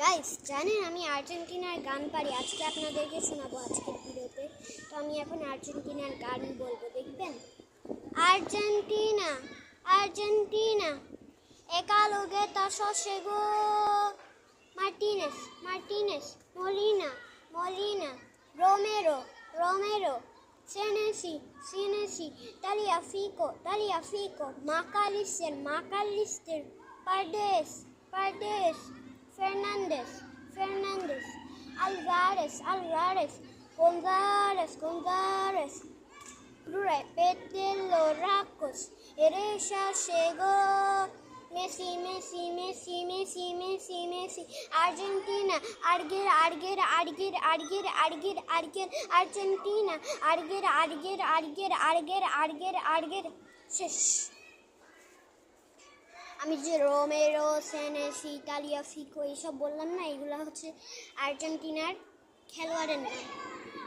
Guys জানেন আমি আর্জেন্টিনার গান পারি। আজকে আপনাদেরকে শোনাবো আজকের ভিডিওতে। তো আমি এখন আর্জেন্টিনার গান বলবো, দেখবেন। আর্জেন্টিনা আর্জেন্টিনা একালোগে তাসো সেগো Martinez Martinez Molina Molina Romero Romero Senesi, Senesi, Tagliafico, Macalister, Pardes, Fernandes, Alvarez, González, Repetelo, Racos, Eresha, Chegó, Messi, Argentina, Argentina, শেষ। আমি যে রোমেরো, সেনেসি, তালিয়াফিকো এইসব বললাম না, এগুলো হচ্ছে আর্জেন্টিনার খেলোয়াড়ের নাম।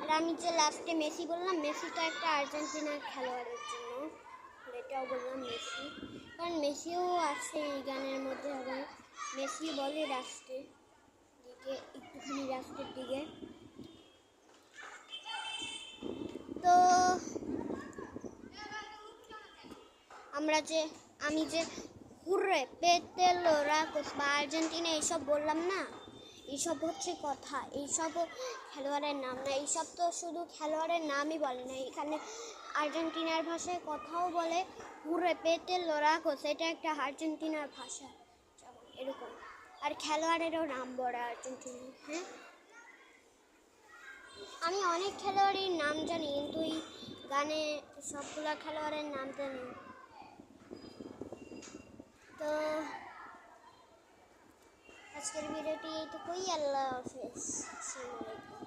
আর আমি যে লাস্টে মেসি বললাম, মেসি তো একটা আর্জেন্টিনার খেলোয়াড়ের জন্য, এটাও বললাম মেসি, কারণ মেসিও আছে এই গানের মধ্যে। আবার মেসি বলে রাস্টের দিকে, একটুখানি রাস্টের দিকে। তো আমি যে হুররে পেতেলো রাকোস বা আর্জেন্টিনা এইসব বললাম না, এইসব হচ্ছে কথা, এইসব খেলোয়াড়ের নাম না। এইসব তো শুধু খেলোয়াড়ের নামই বলে না, এখানে আর্জেন্টিনার ভাষায় কথাও বলে। হুররে পেতেলো রাকোস, এটা একটা আর্জেন্টিনার ভাষা, এরকম। আর খেলোয়াড়েরও নাম বলে আর্জেন্টিনা। হ্যাঁ, আমি অনেক খেলোয়াড়ের নাম জানি, কিন্তু এই গানে সবগুলা খেলোয়াড়ের নাম জানি। তো আজকের ভিডিওটি এইটুকুই। আল্লাহ হাফেজ।